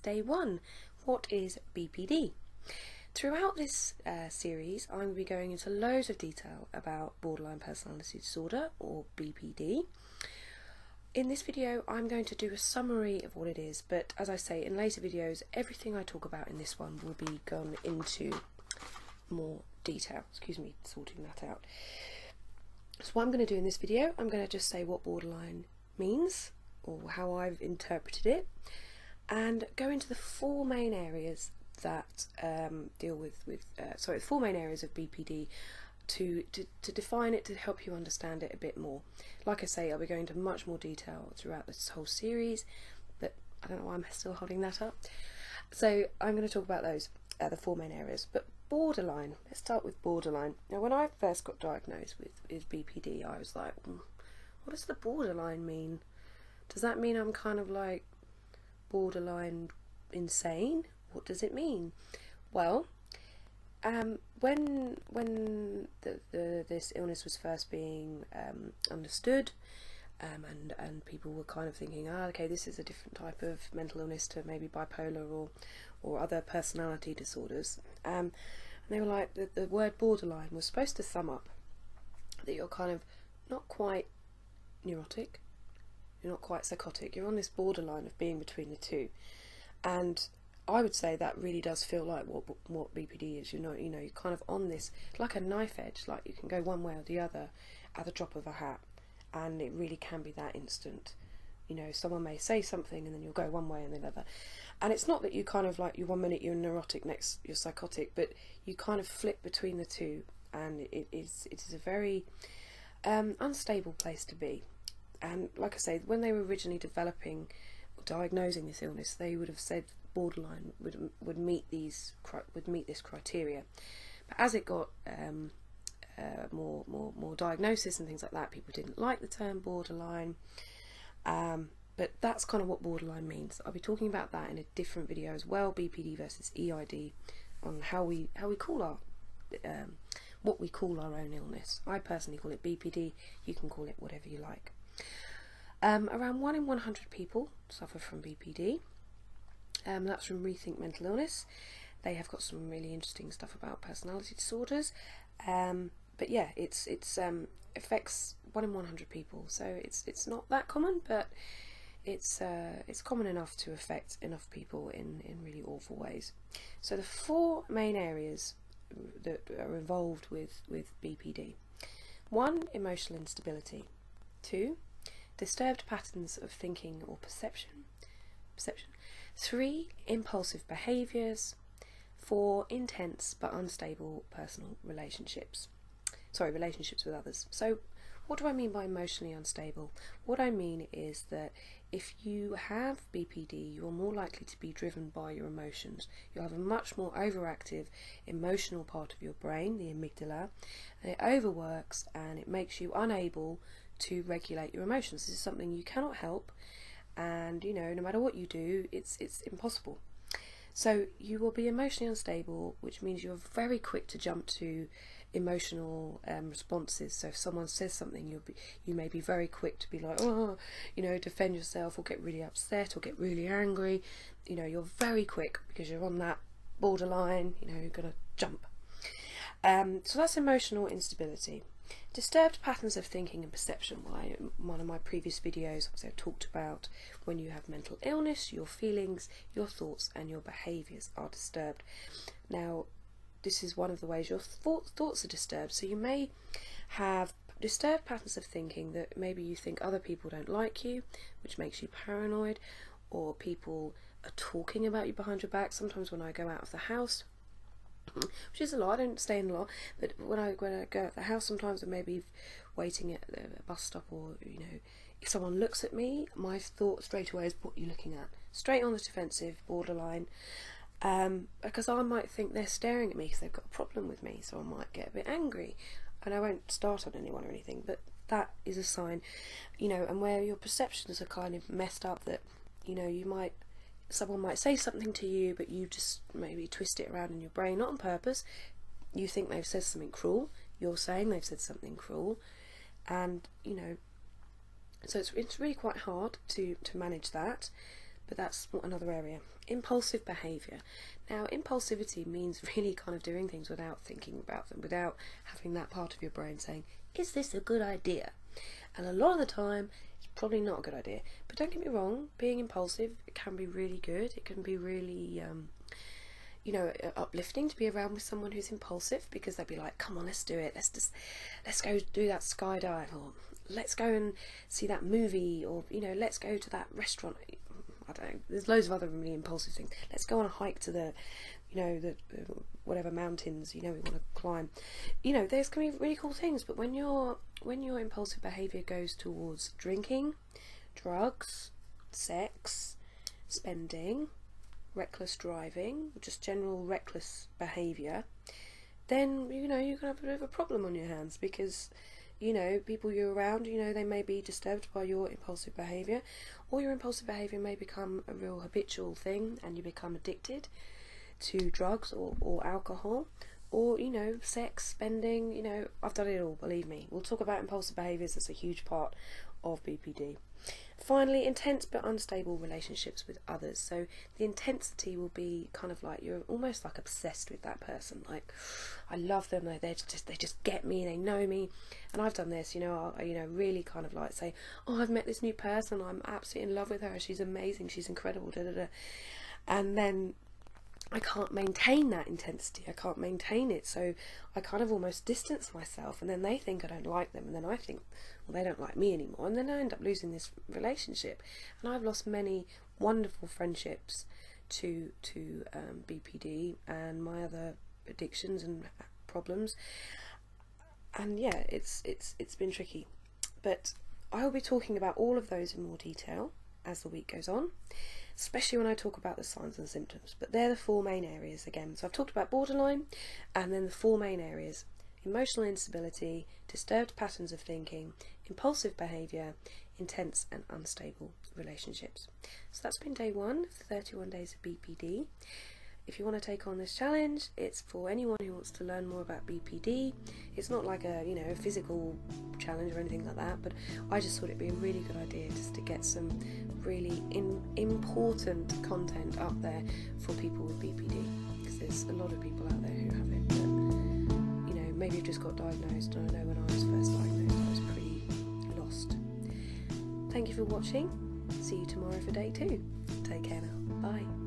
day 1. What is BPD? Throughout this series, I'm going to be going into loads of detail about borderline personality disorder, or BPD. In this video, I'm going to do a summary of what it is, but as I say, in later videos, everything I talk about in this one will be gone into more detail. Excuse me, sorting that out. So what I'm going to do in this video, I'm going to just say what borderline means, or how I've interpreted it, and go into the four main areas that deal with four main areas of BPD to define it, to help you understand it a bit more. Like I say, I'll be going into much more detail throughout this whole series, but I don't know why I'm still holding that up. So I'm going to talk about those, the four main areas. But borderline, let's start with borderline. Now, when I first got diagnosed with BPD, I was like, what does the borderline mean? Does that mean I'm kind of like borderline insane? What does it mean? Well, when this illness was first being understood, and people were kind of thinking, okay, this is a different type of mental illness to maybe bipolar or other personality disorders, and they were like, the word borderline was supposed to sum up that you're kind of not quite neurotic, you're not quite psychotic, you're on this borderline of being between the two. And I would say that really does feel like what BPD is. You're kind of on this, like a knife edge, like you can go one way or the other at the drop of a hat, and it really can be that instant. Someone may say something and then you'll go one way and then another. And it's not that you kind of like, you 1 minute you're neurotic, next you're psychotic, but you kind of flip between the two, and it is a very unstable place to be. And like I say, when they were originally developing or diagnosing this illness, they would have said borderline would meet this criteria. But as it got more diagnosis and things like that, people didn't like the term borderline. But that's kind of what borderline means. I'll be talking about that in a different video as well, BPD versus EID, on how we call our what we call our own illness. I personally call it BPD. You can call it whatever you like. Around 1 in 100 people suffer from BPD. That's from Rethink Mental Illness. They have got some really interesting stuff about personality disorders. But yeah, it's affects 1 in 100 people. So it's not that common, but it's common enough to affect enough people in really awful ways. So the four main areas that are involved with BPD: 1, emotional instability; 2, disturbed patterns of thinking or perception; 3, impulsive behaviours; 4, intense but unstable personal relationships with others. So what do I mean by emotionally unstable? What I mean is that if you have BPD, you're more likely to be driven by your emotions. You'll have a much more overactive emotional part of your brain, the amygdala, and it overworks and it makes you unable to regulate your emotions. This is something you cannot help, and no matter what you do, it's impossible. So you will be emotionally unstable, which means you're very quick to jump to emotional responses. So if someone says something, you may be very quick to be like, defend yourself, or get really upset, or get really angry. You're very quick because you're on that borderline. You're gonna jump. So that's emotional instability. Disturbed patterns of thinking and perception. One of my previous videos, I've talked about when you have mental illness, your feelings, your thoughts and your behaviours are disturbed. Now, this is one of the ways your thoughts are disturbed. So you may have disturbed patterns of thinking that maybe you think other people don't like you, which makes you paranoid, or people are talking about you behind your back. Sometimes when I go out of the house, which is a lot, I don't stay in a lot, but when I go out of the house, sometimes I may be waiting at the bus stop, or if someone looks at me, my thought straight away is, what are you looking at? Straight on the defensive, borderline, because I might think they're staring at me because they've got a problem with me, so I might get a bit angry, and I won't start on anyone or anything, but that is a sign, and where your perceptions are kind of messed up, that someone might say something to you, but you just maybe twist it around in your brain, not on purpose. You think they've said something cruel, you're saying they've said something cruel, and so it's really quite hard to manage that. but that's another area. Impulsive behaviour. Now, impulsivity means really kind of doing things without thinking about them, without having that part of your brain saying, is this a good idea? And a lot of the time, it's probably not a good idea. But don't get me wrong, being impulsive, it can be really good. It can be really, uplifting to be around with someone who's impulsive, because they'll be like, come on, let's do it. Let's go do that skydive, or let's go and see that movie, or, let's go to that restaurant. I don't know, there's loads of other really impulsive things. Let's go on a hike to the whatever mountains, we want to climb. There's going to be really cool things, but when your impulsive behaviour goes towards drinking, drugs, sex, spending, reckless driving, just general reckless behaviour, then, you're going to have a bit of a problem on your hands, because people you're around, they may be disturbed by your impulsive behaviour, or your impulsive behaviour may become a real habitual thing and you become addicted to drugs or alcohol, or sex, spending. I've done it all, believe me. We'll talk about impulsive behaviours. That's a huge part of BPD. Finally, intense but unstable relationships with others. So the intensity will be kind of like you're almost like obsessed with that person. Like, I love them. They just get me. They know me. And I've done this. I really kind of like say, oh, I've met this new person. I'm absolutely in love with her. She's amazing. She's incredible. Da da da. And then I can't maintain that intensity. I can't maintain it, so I kind of almost distance myself, and then they think I don't like them, and then I think, well, they don't like me anymore, and then I end up losing this relationship. And I've lost many wonderful friendships to BPD and my other addictions and problems. And yeah, it's been tricky, but I will be talking about all of those in more detail as the week goes on, especially when I talk about the signs and symptoms. But they're the four main areas again. So I've talked about borderline, and then the four main areas: emotional instability, disturbed patterns of thinking, impulsive behaviour, intense and unstable relationships. So that's been day 1 of the 31 days of BPD. If you want to take on this challenge, it's for anyone who wants to learn more about BPD. It's not like a physical challenge or anything like that, but I just thought it'd be a really good idea just to get some really important content up there for people with BPD, because there's a lot of people out there who have it, but maybe you've just got diagnosed. And I know when I was first diagnosed, I was pretty lost. Thank you for watching. See you tomorrow for day 2. Take care now. Bye.